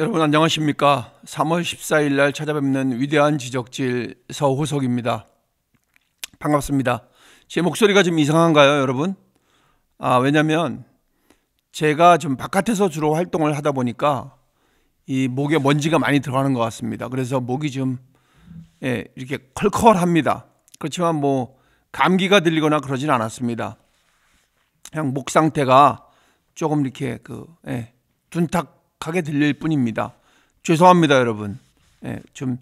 여러분 안녕하십니까? 3월 14일 날 찾아뵙는 위대한 지적질 서호석입니다. 반갑습니다. 제 목소리가 좀 이상한가요, 여러분? 왜냐면 제가 좀 바깥에서 주로 활동을 하다 보니까 이 목에 먼지가 많이 들어가는 것 같습니다. 그래서 목이 좀 이렇게 컬컬합니다. 그렇지만 뭐 감기가 들리거나 그러진 않았습니다. 그냥 목 상태가 조금 이렇게 둔탁하게 들릴 뿐입니다. 죄송합니다, 여러분. 좀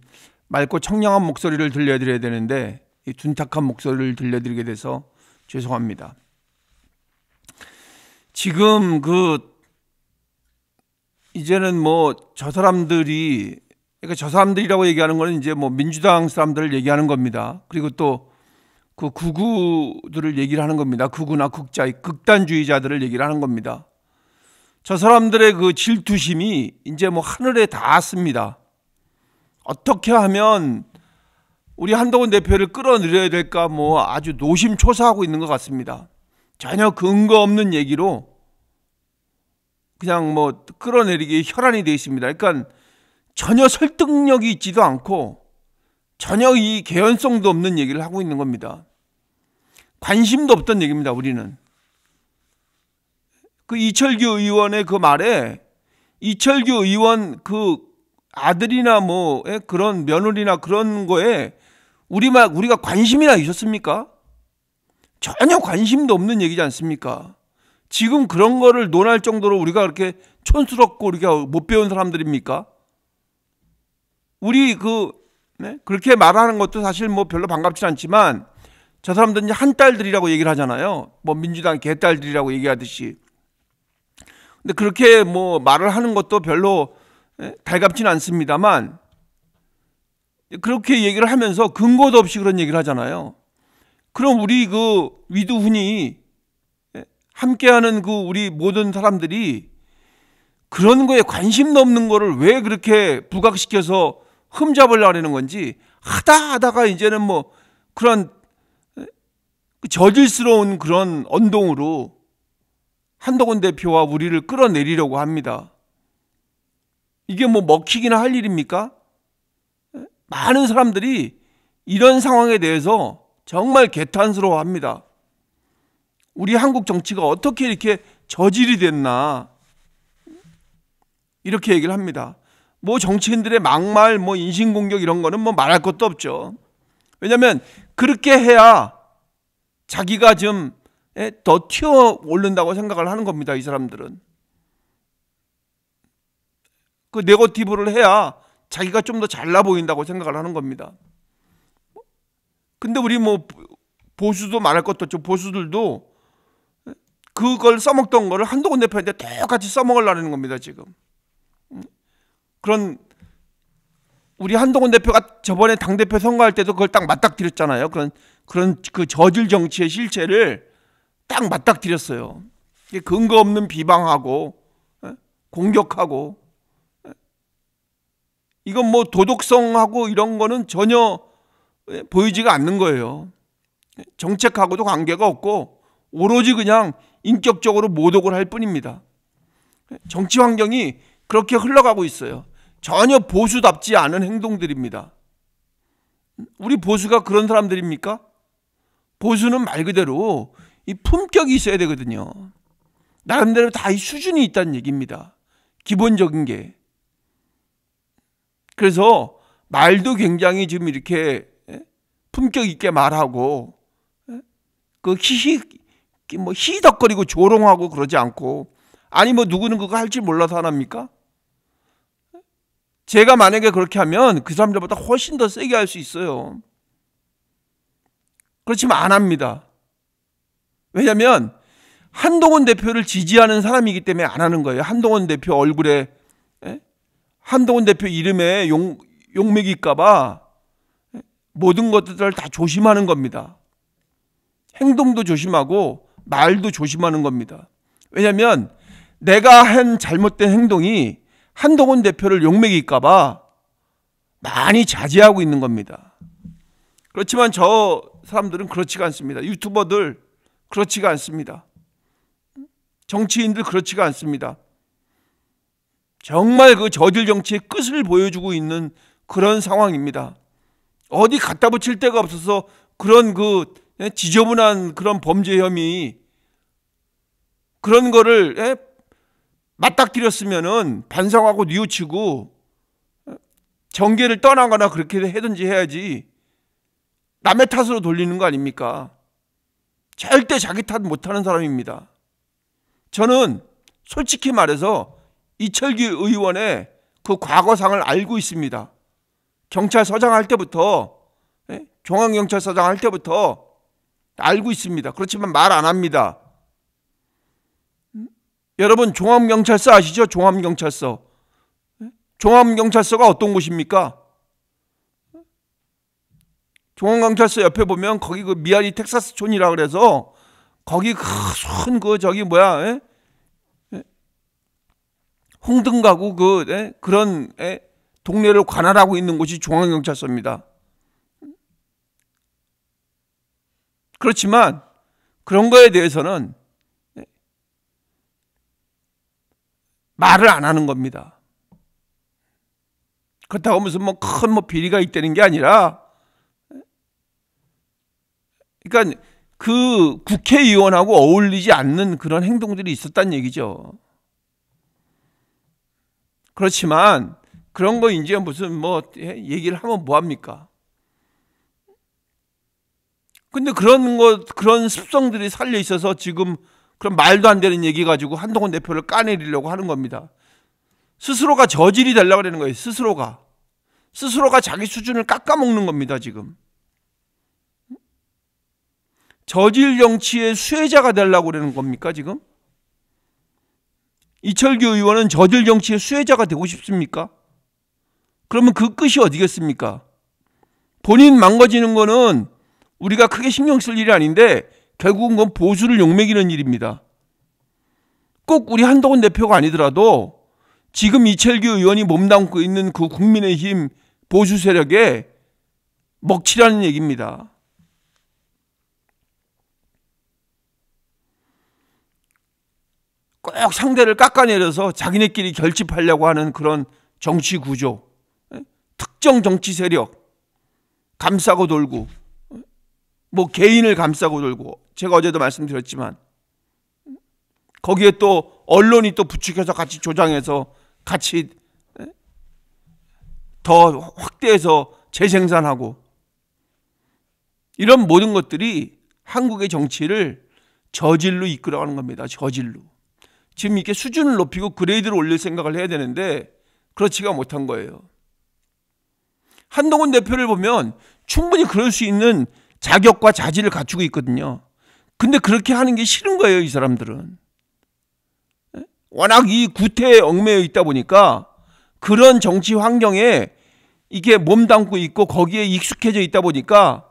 맑고 청량한 목소리를 들려드려야 되는데 이 둔탁한 목소리를 들려드리게 돼서 죄송합니다. 지금 이제는 뭐 저 사람들이, 그러니까 저 사람들이라고 얘기하는 거는 이제 뭐 민주당 사람들을 얘기하는 겁니다. 그리고 또 그 극우들을 얘기를 하는 겁니다. 극우나 극단주의자들을 얘기를 하는 겁니다. 저 사람들의 그 질투심이 이제 뭐 하늘에 닿았습니다. 어떻게 하면 우리 한동훈 대표를 끌어내려야 될까 뭐 아주 노심초사하고 있는 것 같습니다. 전혀 근거 없는 얘기로 그냥 뭐 끌어내리기 혈안이 되어 있습니다. 그러니까 전혀 설득력이 있지도 않고 전혀 이 개연성도 없는 얘기를 하고 있는 겁니다. 관심도 없던 얘기입니다, 우리는. 그 이철규 의원의 그 말에 이철규 의원 그 아들이나 뭐 그런 며느리나 그런 거에 우리가 관심이나 있었습니까? 전혀 관심도 없는 얘기지 않습니까? 지금 그런 거를 논할 정도로 우리가 그렇게 촌스럽고 우리가 못 배운 사람들입니까? 우리 그렇게 말하는 것도 사실 뭐 별로 반갑지 않지만 저 사람들은 이제 한딸들이라고 얘기를 하잖아요. 뭐 민주당 개딸들이라고 얘기하듯이. 근데 그렇게 뭐 말을 하는 것도 별로 달갑지는 않습니다만 그렇게 얘기를 하면서 근거도 없이 그런 얘기를 하잖아요. 그럼 우리 그 위두훈이 함께하는 그 우리 모든 사람들이 그런 거에 관심도 없는 거를 왜 그렇게 부각시켜서 흠잡으려고 하는 건지 하다가 이제는 뭐 그런 저질스러운 그런 언동으로 한동훈 대표와 우리를 끌어내리려고 합니다. 이게 뭐 먹히기나 할 일입니까? 많은 사람들이 이런 상황에 대해서 정말 개탄스러워합니다. 우리 한국 정치가 어떻게 이렇게 저질이 됐나 이렇게 얘기를 합니다. 뭐 정치인들의 막말, 뭐 인신공격 이런 거는 뭐 말할 것도 없죠. 왜냐하면 그렇게 해야 자기가 좀 더 튀어 오른다고 생각을 하는 겁니다. 이 사람들은. 그 네거티브를 해야 자기가 좀 더 잘나 보인다고 생각을 하는 겁니다. 근데 우리 뭐 보수도 말할 것도 없죠. 보수들도 그걸 써먹던 거를 한동훈 대표한테 똑같이 써먹으려는 겁니다. 지금. 그런 우리 한동훈 대표가 저번에 당대표 선거할 때도 그걸 딱 맞닥뜨렸잖아요. 그런 그 저질 정치의 실체를 딱 맞닥뜨렸어요. 근거 없는 비방하고 공격하고 이건 뭐 도덕성하고 이런 거는 전혀 보이지가 않는 거예요. 정책하고도 관계가 없고 오로지 그냥 인격적으로 모독을 할 뿐입니다. 정치 환경이 그렇게 흘러가고 있어요. 전혀 보수답지 않은 행동들입니다. 우리 보수가 그런 사람들입니까? 보수는 말 그대로 이 품격이 있어야 되거든요. 나름대로 다 이 수준이 있다는 얘기입니다. 기본적인 게. 그래서 말도 굉장히 좀 이렇게 품격 있게 말하고 희덕거리고 조롱하고 그러지 않고 아니 뭐 누구는 그거 할 줄 몰라서 하랍니까? 제가 만약에 그렇게 하면 그 사람들보다 훨씬 더 세게 할 수 있어요. 그렇지만 안 합니다. 왜냐하면 한동훈 대표를 지지하는 사람이기 때문에 안 하는 거예요. 한동훈 대표 얼굴에 한동훈 대표 이름에 욕먹일까 봐 모든 것들을 다 조심하는 겁니다. 행동도 조심하고 말도 조심하는 겁니다. 왜냐하면 내가 한 잘못된 행동이 한동훈 대표를 욕먹일까 봐 많이 자제하고 있는 겁니다. 그렇지만 저 사람들은 그렇지가 않습니다. 유튜버들 그렇지가 않습니다. 정치인들 그렇지가 않습니다. 정말 그 저질 정치의 끝을 보여주고 있는 그런 상황입니다. 어디 갖다 붙일 데가 없어서 그런 그 지저분한 그런 범죄 혐의 그런 거를 맞닥뜨렸으면은 반성하고 뉘우치고 정계를 떠나거나 그렇게 해든지 해야지 남의 탓으로 돌리는 거 아닙니까? 절대 자기 탓 못하는 사람입니다. 저는 솔직히 말해서 이철규 의원의 그 과거상을 알고 있습니다. 경찰서장 할 때부터, 중앙경찰서장 할 때부터 알고 있습니다. 그렇지만 말 안 합니다. 여러분 종합경찰서 아시죠? 종합경찰서. 종합경찰서가 어떤 곳입니까? 종합경찰서 옆에 보면 거기 그 미아리 텍사스촌이라 그래서 거기 큰 그 저기 뭐야 홍등 가구 그런 동네를 관할하고 있는 곳이 중앙경찰서입니다. 그렇지만 그런 거에 대해서는 말을 안 하는 겁니다. 그렇다고 무슨 큰 비리가 있다는 게 아니라, 그러니까 그 국회의원하고 어울리지 않는 그런 행동들이 있었다는 얘기죠. 그렇지만 그런 거 이제 무슨 얘기를 하면 뭐합니까? 근데 그런 습성들이 살려 있어서 지금 그런 말도 안 되는 얘기 가지고 한동훈 대표를 까내리려고 하는 겁니다. 스스로가 저질이 되려고 그러는 거예요. 스스로가 자기 수준을 깎아먹는 겁니다. 지금 저질 정치의 수혜자가 되려고 그러는 겁니까? 지금 이철규 의원은 저질 정치의 수혜자가 되고 싶습니까? 그러면 그 끝이 어디겠습니까? 본인 망가지는 거는 우리가 크게 신경 쓸 일이 아닌데 결국은 그건 보수를 욕먹이는 일입니다. 꼭 우리 한동훈 대표가 아니더라도 지금 이철규 의원이 몸담고 있는 그 국민의힘 보수 세력에 먹칠하는 얘기입니다. 꼭 상대를 깎아내려서 자기네끼리 결집하려고 하는 그런 정치 구조, 특정 정치 세력 감싸고 돌고, 개인을 감싸고 돌고, 제가 어제도 말씀드렸지만 거기에 또 언론이 또 부추겨서 같이 조장해서 같이 더 확대해서 재생산하고, 이런 모든 것들이 한국의 정치를 저질로 이끌어가는 겁니다. 저질로. 지금 이렇게 수준을 높이고 그레이드를 올릴 생각을 해야 되는데 그렇지가 못한 거예요. 한동훈 대표를 보면 충분히 그럴 수 있는 자격과 자질을 갖추고 있거든요. 근데 그렇게 하는 게 싫은 거예요, 이 사람들은. 워낙 이 구태에 얽매여 있다 보니까 그런 정치 환경에 이게 몸담고 있고 거기에 익숙해져 있다 보니까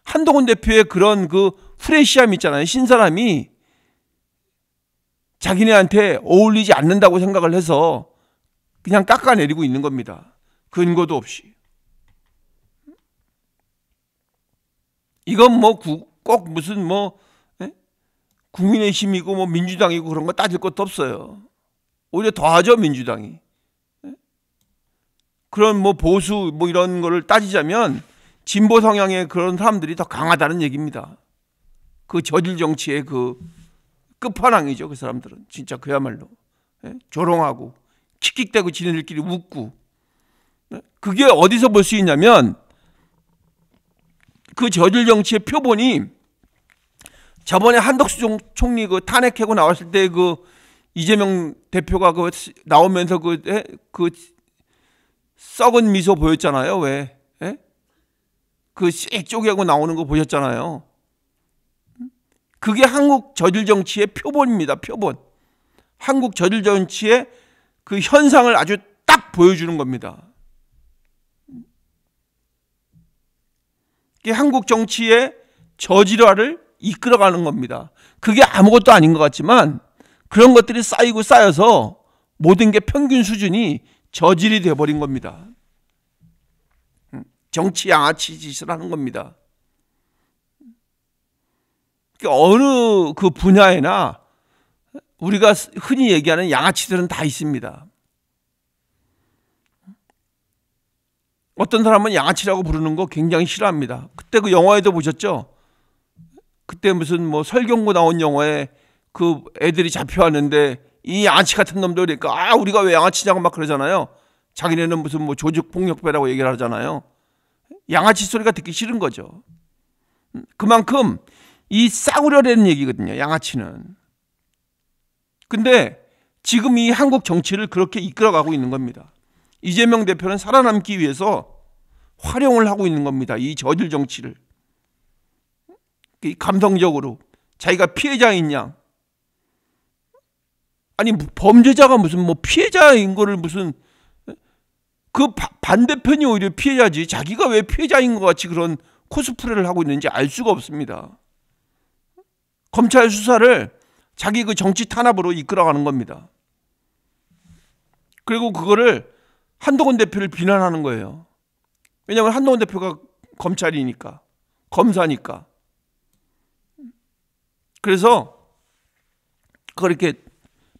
한동훈 대표의 그런 그 프레시함 있잖아요. 신사람이 자기네한테 어울리지 않는다고 생각을 해서 그냥 깎아내리고 있는 겁니다. 근거도 없이. 이건 꼭 무슨 국민의힘이고 민주당이고 그런 거 따질 것도 없어요. 오히려 더하죠, 민주당이. 그런 보수 이런 거를 따지자면 진보 성향의 그런 사람들이 더 강하다는 얘기입니다. 그 저질 정치의 그 끝판왕이죠, 그 사람들은. 진짜 그야말로 조롱하고 킥킥대고 지네들끼리 웃고. 그게 어디서 볼 수 있냐면 그 저질 정치의 표본이 저번에 한덕수 총리 그 탄핵하고 나왔을 때 그 이재명 대표가 그 나오면서 그 썩은 미소 보였잖아요. 왜? 그 씩 쪼개고 나오는 거 보셨잖아요. 그게 한국 저질 정치의 표본입니다. 표본. 한국 저질 정치의 그 현상을 아주 딱 보여주는 겁니다. 그게 한국 정치의 저질화를 이끌어가는 겁니다. 그게 아무것도 아닌 것 같지만 그런 것들이 쌓이고 쌓여서 모든 게 평균 수준이 저질이 돼버린 겁니다. 정치 양아치 짓을 하는 겁니다. 어느 그 분야에나 우리가 흔히 얘기하는 양아치들은 다 있습니다. 어떤 사람은 양아치라고 부르는 거 굉장히 싫어합니다. 그때 그 영화에도 보셨죠? 그때 무슨 뭐 설경구 나온 영화에 그 애들이 잡혀왔는데 이 양아치 같은 놈들 그러니까 우리가 왜 양아치냐고 막 그러잖아요. 자기네는 무슨 뭐 조직폭력배라고 얘기를 하잖아요. 양아치 소리가 듣기 싫은 거죠. 그만큼 이 싸구려라는 얘기거든요. 양아치는. 근데 지금 이 한국 정치를 그렇게 이끌어가고 있는 겁니다. 이재명 대표는 살아남기 위해서 활용을 하고 있는 겁니다. 이 저질 정치를. 감성적으로 자기가 피해자인 양. 아니 범죄자가 무슨 뭐 피해자인 거를 무슨 그 반대편이 오히려 피해자지 자기가 왜 피해자인 것 같이 그런 코스프레를 하고 있는지 알 수가 없습니다. 검찰 수사를 자기 그 정치 탄압으로 이끌어가는 겁니다. 그리고 그거를 한동훈 대표를 비난하는 거예요. 왜냐하면 한동훈 대표가 검찰이니까, 검사니까. 그래서 그걸 이렇게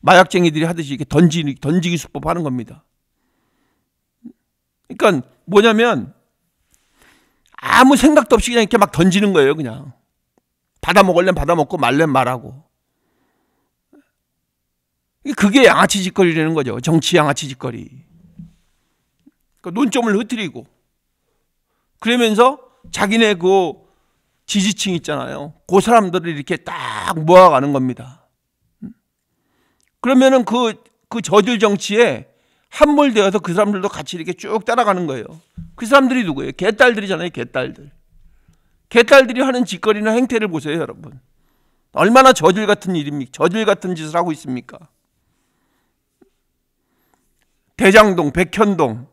마약쟁이들이 하듯이 이렇게 던지기 수법 하는 겁니다. 그러니까 뭐냐면 아무 생각도 없이 그냥 이렇게 막 던지는 거예요. 그냥 받아 먹을래 받아 먹고 말래 말하고. 그게 양아치 짓거리라는 거죠. 정치 양아치 짓거리. 그러니까 논점을 흐트리고 그러면서 자기네 그 지지층 있잖아요. 그 사람들을 이렇게 딱 모아가는 겁니다. 그러면은 그 저질 정치에 함몰되어서 그 사람들도 같이 이렇게 쭉 따라가는 거예요. 그 사람들이 누구예요? 개딸들이잖아요. 개딸들. 개딸들이 하는 짓거리나 행태를 보세요, 여러분. 얼마나 저질 같은 일입니까? 저질 같은 짓을 하고 있습니까? 대장동, 백현동,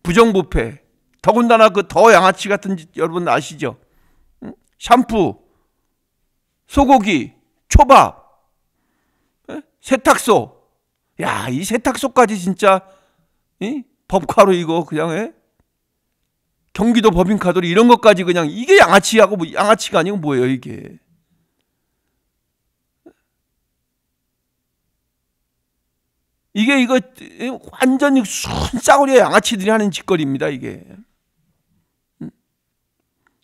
부정부패, 더군다나 그 더 양아치 같은 짓 여러분 아시죠? 샴푸, 소고기, 초밥, 세탁소. 야, 이 세탁소까지 진짜 법카로 이거 그냥 경기도 법인카드로 이런 것까지 그냥 이게 양아치하고 뭐 양아치가 아니고 뭐예요 이게? 이거 완전히 순싸구려 양아치들이 하는 짓거리입니다 이게.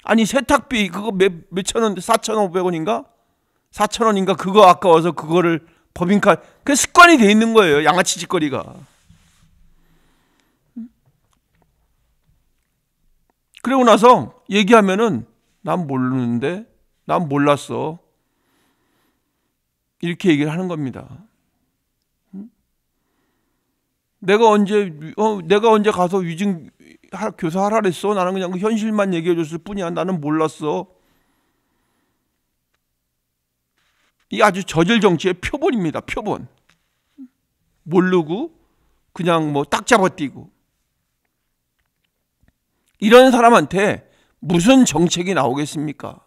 아니 세탁비 그거 몇천 원, 4,500원인가? 4,000원인가 그거 아까워서 그거를 법인카 그 습관이 돼 있는 거예요. 양아치 짓거리가. 그러고 나서 얘기하면은 난 모르는데 난 몰랐어. 이렇게 얘기를 하는 겁니다. 내가 언제 가서 위증 교사하라 그랬어? 나는 그냥 그 현실만 얘기해 줬을 뿐이야. 나는 몰랐어. 이 아주 저질 정치의 표본입니다. 표본. 모르고 그냥 뭐 딱 잡아뛰고. 이런 사람한테 무슨 정책이 나오겠습니까?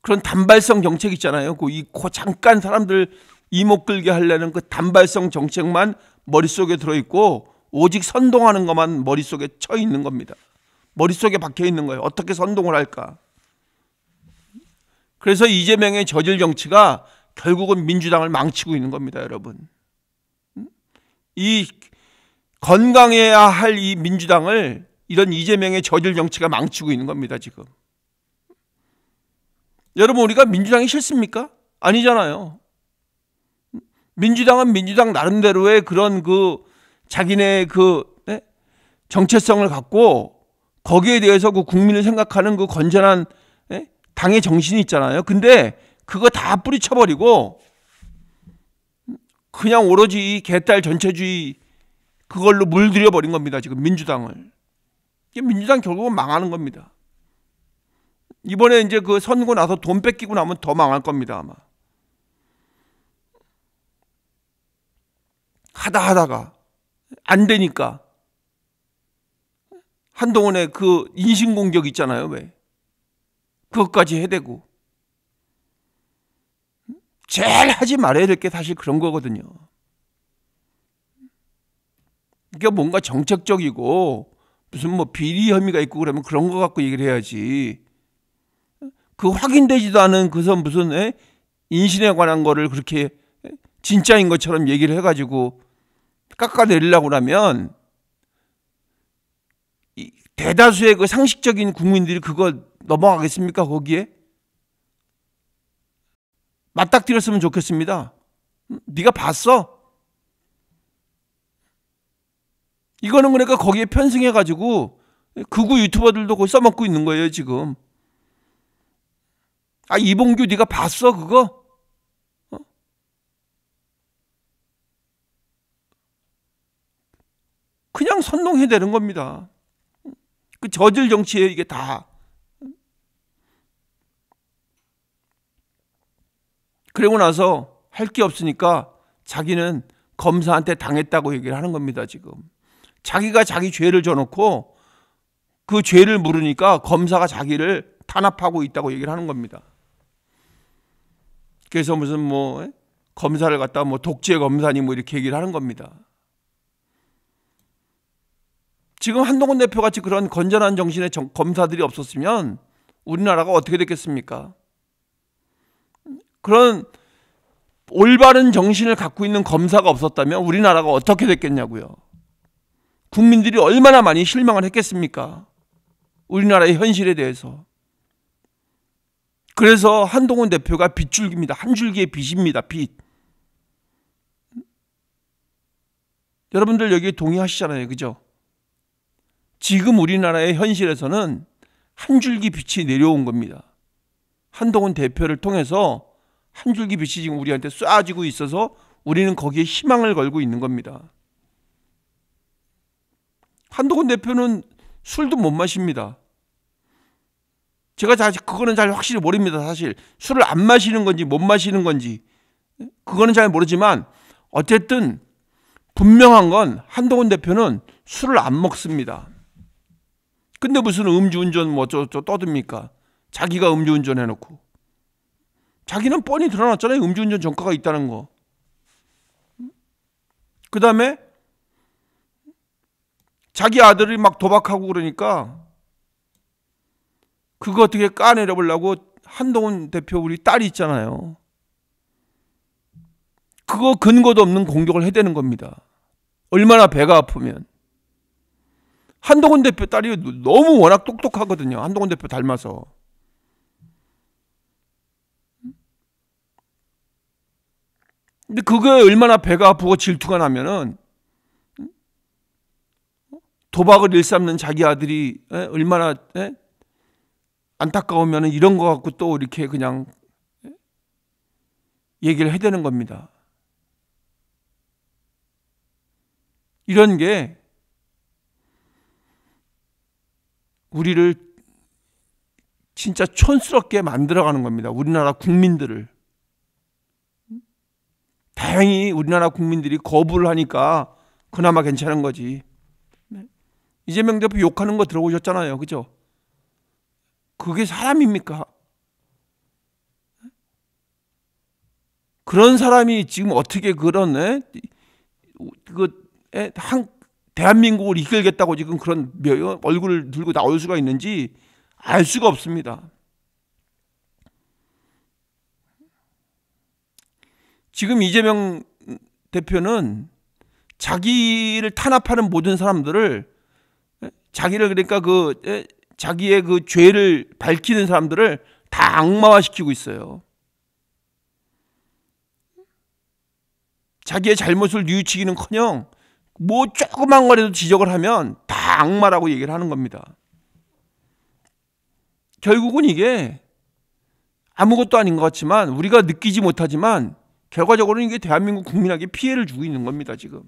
그런 단발성 정책 있잖아요. 그 잠깐 사람들 이목 끌게 하려는 그 단발성 정책만 머릿속에 들어있고 오직 선동하는 것만 머릿속에 쳐 있는 겁니다. 머릿속에 박혀 있는 거예요. 어떻게 선동을 할까? 그래서 이재명의 저질 정치가 결국은 민주당을 망치고 있는 겁니다, 여러분. 이 건강해야 할 이 민주당을 이런 이재명의 저질 정치가 망치고 있는 겁니다, 지금. 여러분, 우리가 민주당이 싫습니까? 아니잖아요. 민주당은 민주당 나름대로의 그런 자기네 정체성을 갖고 거기에 대해서 그 국민을 생각하는 그 건전한 당의 정신이 있잖아요. 근데 그거 다 뿌리쳐버리고 그냥 오로지 이 개딸 전체주의 그걸로 물들여버린 겁니다. 지금 민주당을. 민주당 결국은 망하는 겁니다. 이번에 이제 그 선거 나서 돈 뺏기고 나면 더 망할 겁니다. 아마. 하다가 안 되니까 한동훈의 그 인신공격 있잖아요. 왜? 그것까지 해대고. 제일 하지 말아야 될 게 사실 그런 거거든요. 이게 뭔가 정책적이고 무슨 뭐 비리 혐의가 있고 그러면 그런 거 갖고 얘기를 해야지. 그 확인되지도 않은 그선 무슨 인신에 관한 거를 그렇게 진짜인 것처럼 얘기를 해가지고 깎아내리려고 하면 대다수의 그 상식적인 국민들이 그거 넘어가겠습니까? 거기에 맞닥뜨렸으면 좋겠습니다. 네가 봤어? 이거는 그러니까 거기에 편승해가지고 극우 유튜버들도 거기 써먹고 있는 거예요 지금. 아, 이봉규 네가 봤어 그거? 그냥 선동해야 되는 겁니다. 그 저질 정치예요 이게 다. 그러고 나서 할 게 없으니까 자기는 검사한테 당했다고 얘기를 하는 겁니다 지금. 자기가 자기 죄를 져놓고 그 죄를 물으니까 검사가 자기를 탄압하고 있다고 얘기를 하는 겁니다. 그래서 무슨 뭐 검사를 갖다 뭐 독재 검사니 뭐 이렇게 얘기를 하는 겁니다. 지금 한동훈 대표 같이 그런 건전한 정신의 검사들이 없었으면 우리나라가 어떻게 됐겠습니까? 그런 올바른 정신을 갖고 있는 검사가 없었다면 우리나라가 어떻게 됐겠냐고요. 국민들이 얼마나 많이 실망을 했겠습니까? 우리나라의 현실에 대해서. 그래서 한동훈 대표가 빗줄기입니다. 한 줄기의 빛입니다. 빛. 여러분들 여기에 동의하시잖아요. 그죠? 지금 우리나라의 현실에서는 한 줄기 빛이 내려온 겁니다. 한동훈 대표를 통해서 한 줄기 빛이 지금 우리한테 쏴지고 있어서 우리는 거기에 희망을 걸고 있는 겁니다. 한동훈 대표는 술도 못 마십니다. 제가 그거는 잘 확실히 모릅니다. 사실 술을 안 마시는 건지 못 마시는 건지 그거는 잘 모르지만 어쨌든 분명한 건 한동훈 대표는 술을 안 먹습니다. 근데 무슨 음주운전 뭐 떠듭니까? 자기가 음주운전 해놓고. 자기는 뻔히 드러났잖아요. 음주운전 전과가 있다는 거. 그 다음에 자기 아들이 막 도박하고 그러니까 그거 어떻게 까내려보려고 한동훈 대표 우리 딸이 있잖아요. 그거 근거도 없는 공격을 해대는 겁니다. 얼마나 배가 아프면. 한동훈 대표 딸이 너무 워낙 똑똑하거든요. 한동훈 대표 닮아서. 근데 그거에 얼마나 배가 아프고 질투가 나면은 도박을 일삼는 자기 아들이 얼마나 안타까우면은 이런 거 갖고 또 이렇게 그냥 얘기를 해대는 겁니다. 이런 게 우리를 진짜 촌스럽게 만들어가는 겁니다. 우리나라 국민들을. 다행히 우리나라 국민들이 거부를 하니까 그나마 괜찮은 거지. 이재명 대표 욕하는 거 들어보셨잖아요. 그죠? 그게 사람입니까? 그런 사람이 지금 어떻게 그런 대한민국을 이끌겠다고 지금 그런 얼굴을 들고 나올 수가 있는지 알 수가 없습니다. 지금 이재명 대표는 자기를 탄압하는 모든 사람들을 자기를 그러니까 자기의 그 죄를 밝히는 사람들을 다 악마화시키고 있어요. 자기의 잘못을 뉘우치기는커녕 뭐 조그만 거라도 지적을 하면 다 악마라고 얘기를 하는 겁니다. 결국은 이게 아무것도 아닌 것 같지만 우리가 느끼지 못하지만 결과적으로는 이게 대한민국 국민에게 피해를 주고 있는 겁니다. 지금.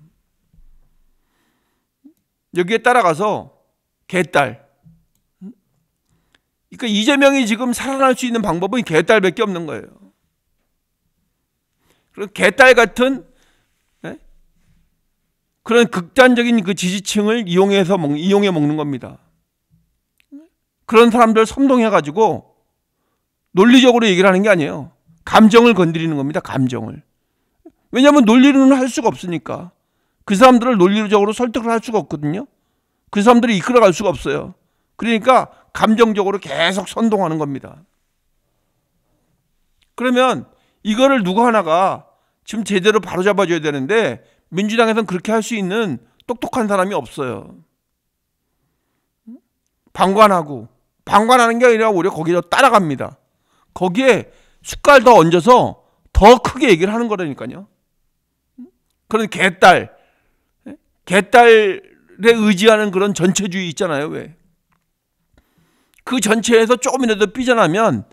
여기에 따라가서 개딸. 그러니까 이재명이 지금 살아날 수 있는 방법은 개딸밖에 없는 거예요. 그런 개딸 같은 그런 극단적인 그 지지층을 이용해 먹는 겁니다. 그런 사람들 선동해가지고 논리적으로 얘기를 하는 게 아니에요. 감정을 건드리는 겁니다. 감정을. 왜냐하면 논리로는 할 수가 없으니까. 그 사람들을 논리적으로 설득을 할 수가 없거든요. 그 사람들이 이끌어갈 수가 없어요. 그러니까 감정적으로 계속 선동하는 겁니다. 그러면 이거를 누구 하나가 지금 제대로 바로잡아줘야 되는데 민주당에서는 그렇게 할 수 있는 똑똑한 사람이 없어요. 방관하는 게 아니라 오히려 거기서 따라갑니다. 거기에 숟갈 더 얹어서 더 크게 얘기를 하는 거라니까요. 그런 개딸에 의지하는 그런 전체주의 있잖아요. 왜? 그 전체에서 조금이라도 삐져나면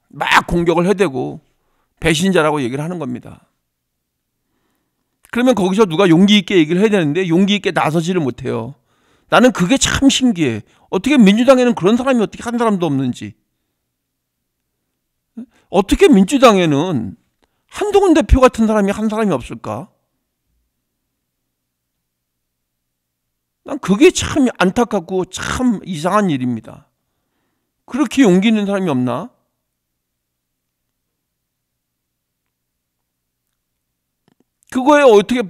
막 공격을 해대고 배신자라고 얘기를 하는 겁니다. 그러면 거기서 누가 용기 있게 얘기를 해야 되는데 용기 있게 나서지를 못해요. 나는 그게 참 신기해. 어떻게 민주당에는 그런 사람이 어떻게 한 사람도 없는지. 어떻게 민주당에는 한동훈 대표 같은 사람이 한 사람이 없을까? 난 그게 참 안타깝고 참 이상한 일입니다. 그렇게 용기 있는 사람이 없나? 그거에 어떻게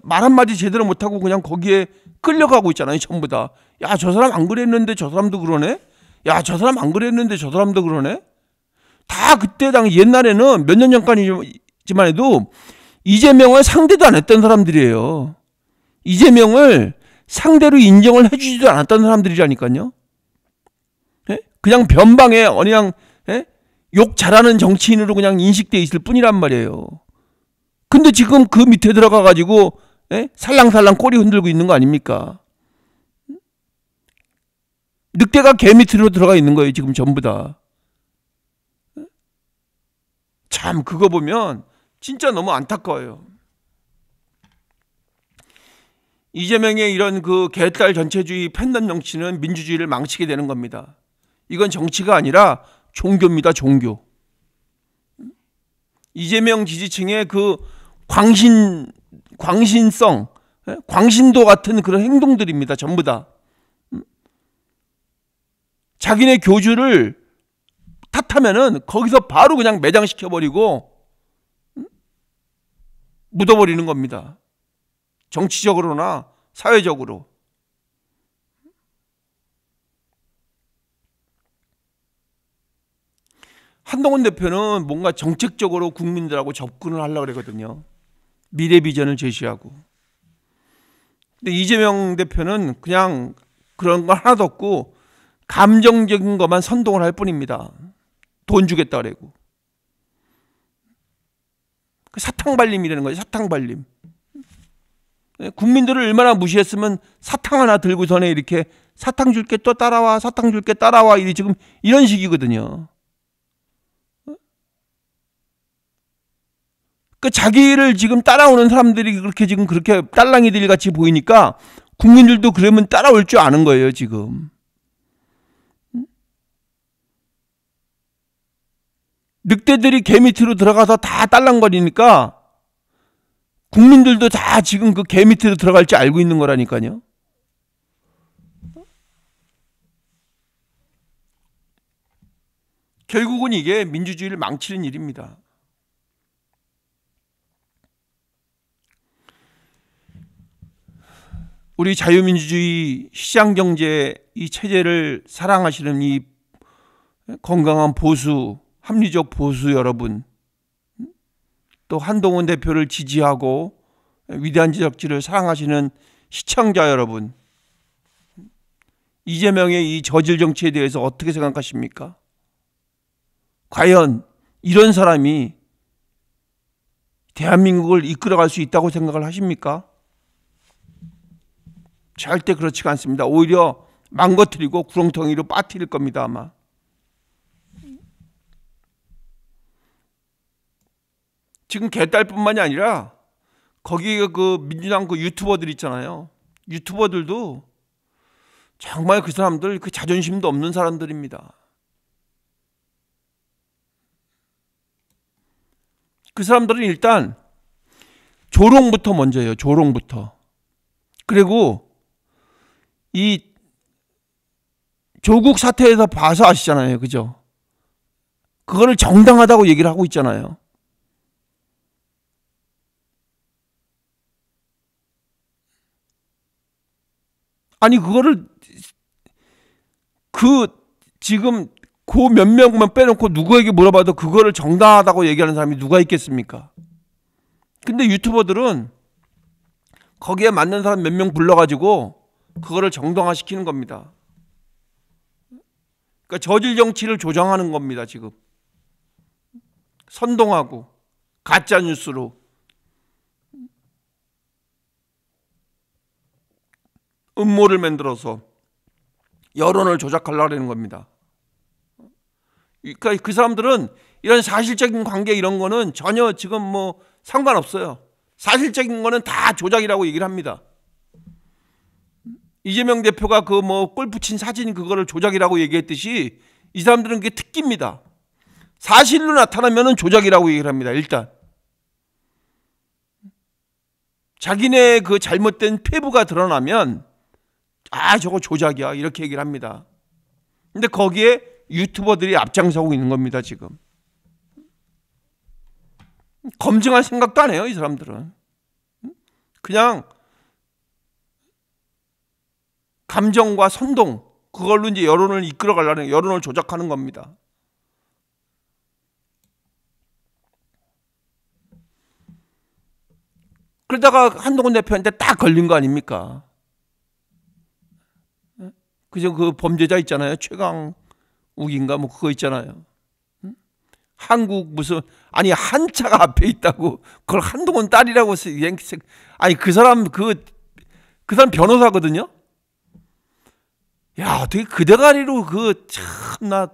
말 한마디 제대로 못하고 그냥 거기에 끌려가고 있잖아요. 전부 다. 야, 저 사람 안 그랬는데 저 사람도 그러네? 야, 저 사람 안 그랬는데 저 사람도 그러네? 다 그때 옛날에는 몇 년 전까지만 해도 이재명을 상대도 안 했던 사람들이에요. 이재명을 상대로 인정을 해주지도 않았던 사람들이라니까요. 그냥 변방에 그냥 욕 잘하는 정치인으로 그냥 인식돼 있을 뿐이란 말이에요. 근데 지금 그 밑에 들어가가지고 살랑살랑 꼬리 흔들고 있는 거 아닙니까? 늑대가 개 밑으로 들어가 있는 거예요. 지금 전부 다. 참 그거 보면 진짜 너무 안타까워요. 이재명의 이런 그 개딸 전체주의 팬덤 정치는 민주주의를 망치게 되는 겁니다. 이건 정치가 아니라 종교입니다. 종교. 이재명 지지층의 그 광신성, 광신도 같은 그런 행동들입니다. 전부 다. 자기네 교주를 탓하면은 거기서 바로 그냥 매장시켜버리고 묻어버리는 겁니다. 정치적으로나 사회적으로. 한동훈 대표는 뭔가 정책적으로 국민들하고 접근을 하려고 그러거든요. 미래 비전을 제시하고. 근데 이재명 대표는 그냥 그런 거 하나도 없고 감정적인 것만 선동을 할 뿐입니다. 돈 주겠다 그러고. 사탕발림이라는 거죠. 사탕발림. 국민들을 얼마나 무시했으면 사탕 하나 들고서는 이렇게 사탕 줄게 또 따라와, 사탕 줄게 따라와, 지금 이런 식이거든요. 그 자기를 지금 따라오는 사람들이 그렇게 지금 그렇게 딸랑이들 같이 보이니까 국민들도 그러면 따라올 줄 아는 거예요, 지금. 늑대들이 개 밑으로 들어가서 다 딸랑거리니까 국민들도 다 지금 그 개 밑으로 들어갈 줄 알고 있는 거라니까요. 결국은 이게 민주주의를 망치는 일입니다. 우리 자유민주주의 시장경제 이 체제를 사랑하시는 이 건강한 보수, 합리적 보수 여러분, 또 한동훈 대표를 지지하고 위대한 지적지를 사랑하시는 시청자 여러분, 이재명의 이 저질 정치에 대해서 어떻게 생각하십니까? 과연 이런 사람이 대한민국을 이끌어갈 수 있다고 생각을 하십니까? 절대 그렇지가 않습니다. 오히려 망가뜨리고 구렁텅이로 빠뜨릴 겁니다, 아마. 지금 개딸뿐만이 아니라 거기에 그 민주당 그 유튜버들 있잖아요. 유튜버들도 정말 그 사람들 그 자존심도 없는 사람들입니다. 그 사람들은 일단 조롱부터 먼저예요. 조롱부터. 그리고 이 조국 사태에서 봐서 아시잖아요. 그죠? 그거를 정당하다고 얘기를 하고 있잖아요. 아니 그거를 지금 그 몇 명만 빼놓고 누구에게 물어봐도 그거를 정당하다고 얘기하는 사람이 누가 있겠습니까? 근데 유튜버들은 거기에 맞는 사람 몇 명 불러가지고 그거를 정당화시키는 겁니다. 그러니까 저질 정치를 조장하는 겁니다. 지금 선동하고 가짜 뉴스로 음모를 만들어서 여론을 조작하려고 하는 겁니다. 그러니까 그 사람들은 이런 사실적인 관계 이런 거는 전혀 지금 뭐 상관없어요. 사실적인 거는 다 조작이라고 얘기를 합니다. 이재명 대표가 그 뭐 골프 친 사진 그거를 조작이라고 얘기했듯이 이 사람들은 그게 특기입니다. 사실로 나타나면은 조작이라고 얘기를 합니다. 일단 자기네 그 잘못된 폐부가 드러나면 저거 조작이야 이렇게 얘기를 합니다. 근데 거기에 유튜버들이 앞장서고 있는 겁니다. 지금 검증할 생각도 안 해요. 이 사람들은 그냥 감정과 선동 그걸로 이제 여론을 이끌어 가려는, 여론을 조작하는 겁니다. 그러다가 한동훈 대표한테 딱 걸린 거 아닙니까? 그죠? 그 범죄자 있잖아요. 최강욱인가 뭐 그거 있잖아요. 한국 무슨 아니 한자가 앞에 있다고 그걸 한동훈 딸이라고 아니 그 사람 변호사거든요. 야 어떻게 그 대가리로 그 참나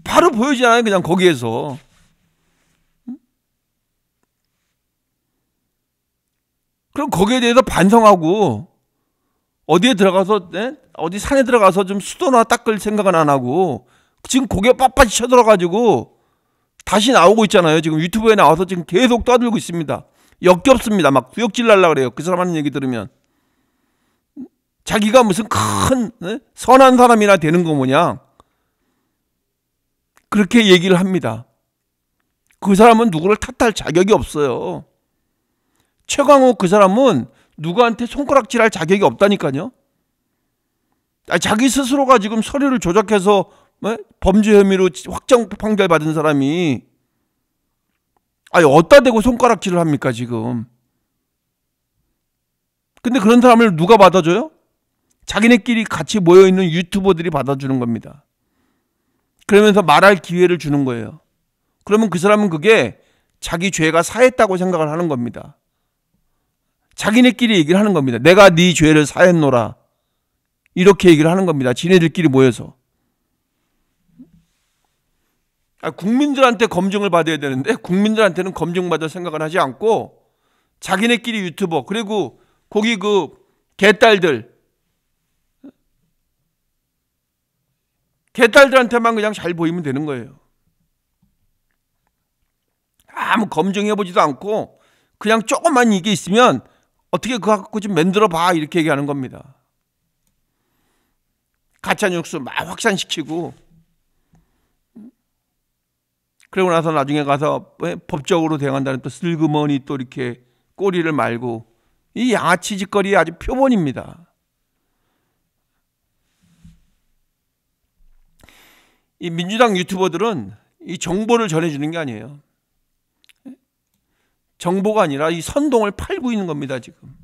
바로 보여지잖아요. 그냥 거기에서. 그럼 거기에 대해서 반성하고 어디에 들어가서 어디 산에 들어가서 좀 수도나 닦을 생각은 안 하고 지금 고개 빳빳이 쳐들어가지고 다시 나오고 있잖아요. 지금 유튜브에 나와서 지금 계속 떠들고 있습니다. 역겹습니다. 막 구역질 날라 그래요. 그 사람 하는 얘기 들으면 자기가 무슨 큰 선한 사람이나 되는 거 뭐냐 그렇게 얘기를 합니다. 그 사람은 누구를 탓할 자격이 없어요. 최강욱 그 사람은 누구한테 손가락질할 자격이 없다니까요. 자기 스스로가 지금 서류를 조작해서 범죄 혐의로 확정 판결 받은 사람이 어디다 대고 손가락질을 합니까 지금. 근데 그런 사람을 누가 받아줘요? 자기네끼리 같이 모여있는 유튜버들이 받아주는 겁니다. 그러면서 말할 기회를 주는 거예요. 그러면 그 사람은 그게 자기 죄가 사했다고 생각을 하는 겁니다. 자기네끼리 얘기를 하는 겁니다. 내가 네 죄를 사했노라. 이렇게 얘기를 하는 겁니다. 지네들끼리 모여서. 국민들한테 검증을 받아야 되는데 국민들한테는 검증받을 생각을 하지 않고 자기네끼리 유튜버 그리고 거기 그 개딸들한테만 그냥 잘 보이면 되는 거예요. 아무 검증해보지도 않고 그냥 조그만 이게 있으면 어떻게 그거 갖고 좀 만들어 봐 이렇게 얘기하는 겁니다. 가짜뉴스 막 확산시키고 그러고 나서 나중에 가서 법적으로 대응한다는 또 슬그머니 또 이렇게 꼬리를 말고 이 양아치 짓거리의 아주 표본입니다. 이 민주당 유튜버들은 이 정보를 전해주는 게 아니에요. 정보가 아니라 이 선동을 팔고 있는 겁니다. 지금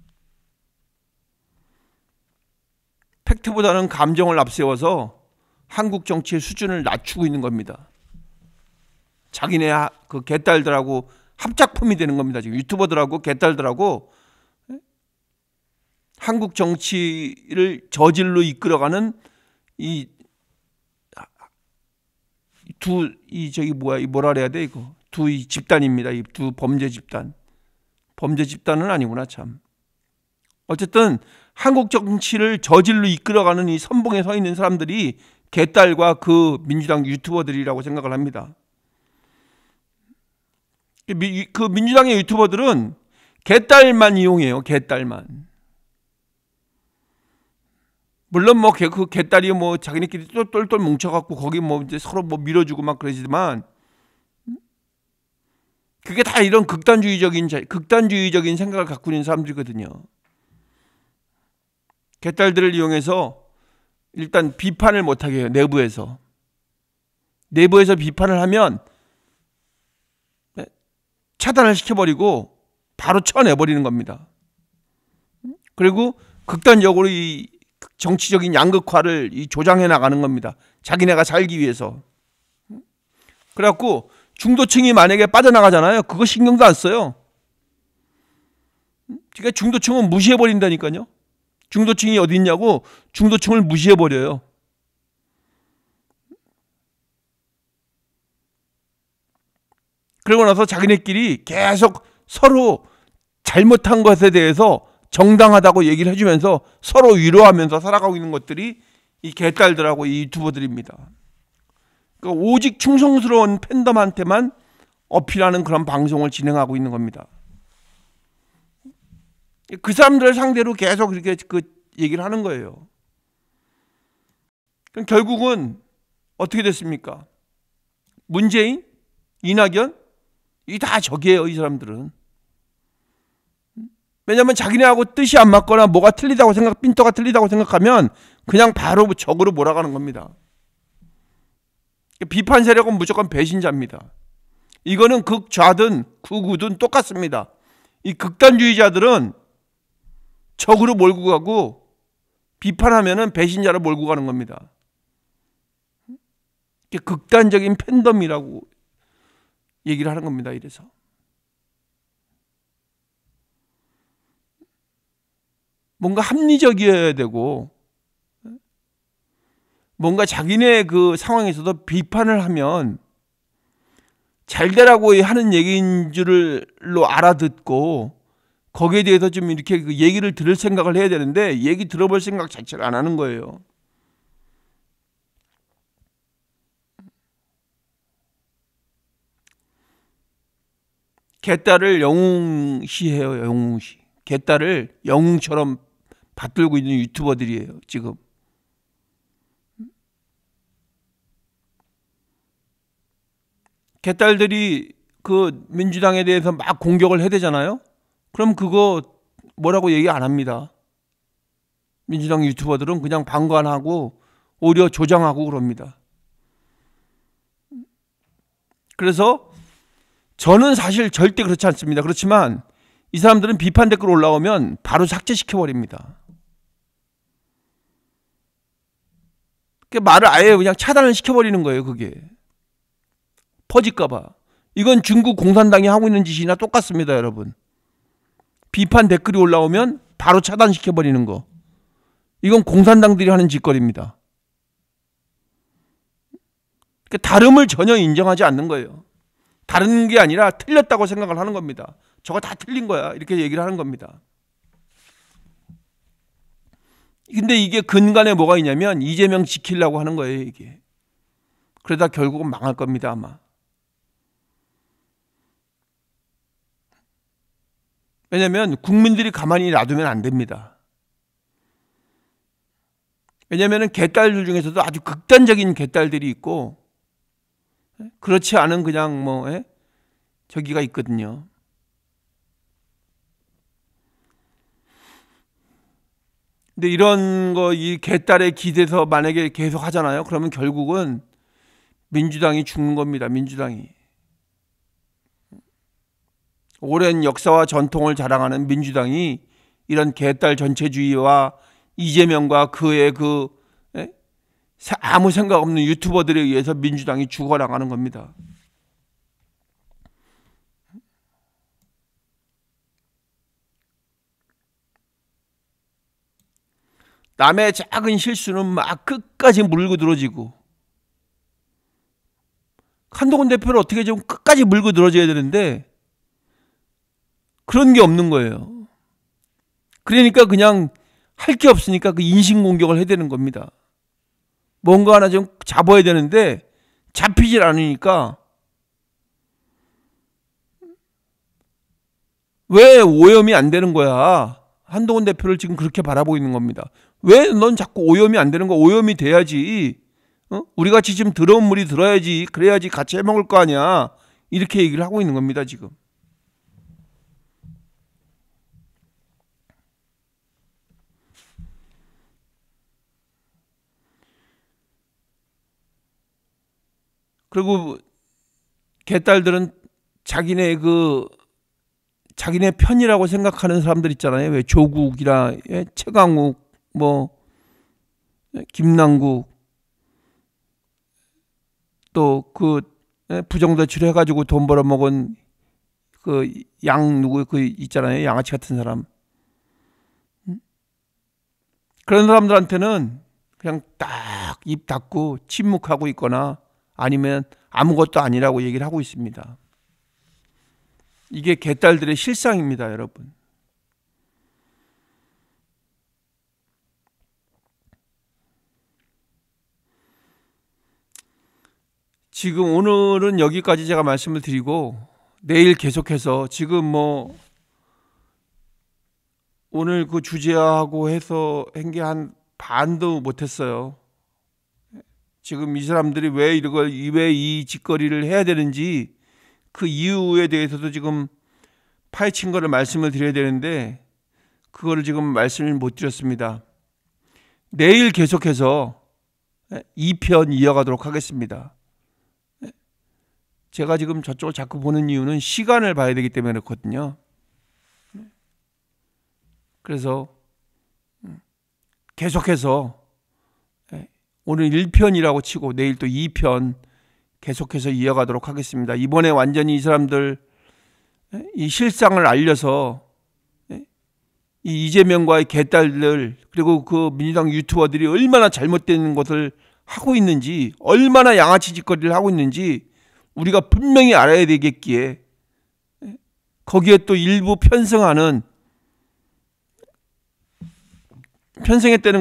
팩트보다는 감정을 앞세워서 한국 정치의 수준을 낮추고 있는 겁니다. 자기네 그 개딸들하고 합작품이 되는 겁니다. 지금 유튜버들하고 개딸들하고 한국 정치를 저질로 이끌어가는 이 뭐라 그래야 돼 이거 두 집단입니다. 이 두 범죄 집단. 범죄 집단은 아니구나 참. 어쨌든 한국 정치를 저질로 이끌어가는 이 선봉에 서 있는 사람들이 개딸과 그 민주당 유튜버들이라고 생각을 합니다. 그 민주당의 유튜버들은 개딸만 이용해요. 개딸만. 물론 뭐 그 개딸이 뭐 자기네끼리 똘똘 뭉쳐갖고 거기 뭐 이제 서로 뭐 밀어주고 막 그러지만 그게 다 이런 극단주의적인 생각을 갖고 있는 사람들이거든요. 개딸들을 이용해서 일단 비판을 못하게 해요. 내부에서 비판을 하면 차단을 시켜버리고 바로 쳐내버리는 겁니다. 그리고 극단적으로 이 정치적인 양극화를 조장해 나가는 겁니다. 자기네가 살기 위해서. 그래갖고 중도층이 만약에 빠져나가잖아요. 그거 신경도 안 써요. 그러니까 중도층은 무시해버린다니까요. 중도층이 어디 있냐고 중도층을 무시해버려요. 그러고 나서 자기네끼리 계속 서로 잘못한 것에 대해서 정당하다고 얘기를 해주면서 서로 위로하면서 살아가고 있는 것들이 이 개딸들하고 이 유튜버들입니다. 그러니까 오직 충성스러운 팬덤한테만 어필하는 그런 방송을 진행하고 있는 겁니다. 그 사람들을 상대로 계속 이렇게 그 얘기를 하는 거예요. 그럼 결국은 어떻게 됐습니까? 문재인, 이낙연, 이 다 적이에요, 이 사람들은. 왜냐하면 자기네하고 뜻이 안 맞거나 뭐가 틀리다고 핀터가 틀리다고 생각하면 그냥 바로 적으로 몰아가는 겁니다. 비판 세력은 무조건 배신자입니다. 이거는 극좌든 극우든 똑같습니다. 이 극단주의자들은 적으로 몰고 가고 비판하면은 배신자로 몰고 가는 겁니다. 극단적인 팬덤이라고 얘기를 하는 겁니다. 이래서. 뭔가 합리적이어야 되고 뭔가 자기네 그 상황에서도 비판을 하면 잘 되라고 하는 얘기인 줄로 알아듣고 거기에 대해서 좀 이렇게 그 얘기를 들을 생각을 해야 되는데 얘기 들어볼 생각 자체를 안 하는 거예요. 개딸을 영웅시해요. 영웅시. 개딸을 영웅처럼 받들고 있는 유튜버들이에요. 지금. 개딸들이 그 민주당에 대해서 막 공격을 해대잖아요. 그럼 그거 뭐라고 얘기 안 합니다. 민주당 유튜버들은 그냥 방관하고 오히려 조장하고 그럽니다. 그래서 저는 사실 절대 그렇지 않습니다. 그렇지만 이 사람들은 비판 댓글 올라오면 바로 삭제시켜버립니다. 말을 아예 그냥 차단을 시켜버리는 거예요. 그게. 퍼질까봐. 이건 중국 공산당이 하고 있는 짓이나 똑같습니다. 여러분. 비판 댓글이 올라오면 바로 차단시켜버리는 거. 이건 공산당들이 하는 짓거리입니다. 다름을 전혀 인정하지 않는 거예요. 다른 게 아니라 틀렸다고 생각을 하는 겁니다. 저거 다 틀린 거야. 이렇게 얘기를 하는 겁니다. 근데 이게 근간에 뭐가 있냐면 이재명 지키려고 하는 거예요. 이게. 그러다 결국은 망할 겁니다. 아마. 왜냐하면 국민들이 가만히 놔두면 안 됩니다. 왜냐하면 개딸들 중에서도 아주 극단적인 개딸들이 있고 그렇지 않은 그냥 저기가 있거든요. 근데 이런 거 이 개딸에 기대서 만약에 계속 하잖아요. 그러면 결국은 민주당이 죽는 겁니다. 민주당이. 오랜 역사와 전통을 자랑하는 민주당이 이런 개딸 전체주의와 이재명과 그의 아무 생각 없는 유튜버들에 의해서 민주당이 죽어나가는 겁니다. 남의 작은 실수는 막 끝까지 물고 늘어지고 한동훈 대표를 어떻게 좀 끝까지 물고 늘어져야 되는데 그런 게 없는 거예요. 그러니까 그냥 할 게 없으니까 그 인신공격을 해야 되는 겁니다. 뭔가 하나 좀 잡아야 되는데 잡히질 않으니까 왜 오염이 안 되는 거야? 한동훈 대표를 지금 그렇게 바라보고 있는 겁니다. 왜 넌 자꾸 오염이 안 되는 거야? 오염이 돼야지. 우리 같이 지금 더러운 물이 들어야지. 그래야지 같이 해먹을 거 아니야. 이렇게 얘기를 하고 있는 겁니다. 지금. 그리고 개딸들은 자기네 그 자기네 편이라고 생각하는 사람들 있잖아요. 왜 조국이라, 최강욱, 뭐 김남국, 또 그 부정대출 해가지고 돈 벌어먹은 그 누구 그 있잖아요. 양아치 같은 사람. 그런 사람들한테는 그냥 딱 입 닫고 침묵하고 있거나 아니면 아무것도 아니라고 얘기를 하고 있습니다. 이게 개딸들의 실상입니다, 여러분. 지금 오늘은 여기까지 제가 말씀을 드리고 내일 계속해서 지금 뭐 오늘 그 주제하고 해서 한 게 한 반도 못했어요. 지금 이 사람들이 왜 이 짓거리를 해야 되는지 그 이유에 대해서도 지금 파헤친 거를 말씀을 드려야 되는데 그거를 지금 말씀을 못 드렸습니다. 내일 계속해서 2편 이어가도록 하겠습니다. 제가 지금 저쪽을 자꾸 보는 이유는 시간을 봐야 되기 때문에 그렇거든요. 그래서 계속해서 오늘 1편이라고 치고 내일 또 2편 계속해서 이어가도록 하겠습니다. 이번에 완전히 이 사람들 이 실상을 알려서 이 이재명과의 개딸들 그리고 그 민주당 유튜버들이 얼마나 잘못된 것을 하고 있는지 얼마나 양아치 짓거리를 하고 있는지 우리가 분명히 알아야 되겠기에 거기에 또 일부 편성했다는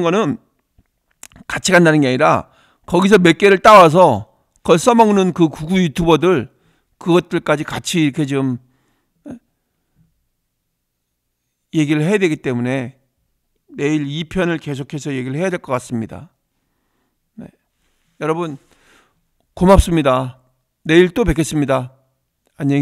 거는 같이 간다는 게 아니라 거기서 몇 개를 따와서 그걸 써먹는 그 구구 유튜버들 그것들까지 같이 이렇게 좀 얘기를 해야 되기 때문에 내일 2편을 계속해서 얘기를 해야 될 것 같습니다. 네. 여러분 고맙습니다. 내일 또 뵙겠습니다. 안녕히 계세요.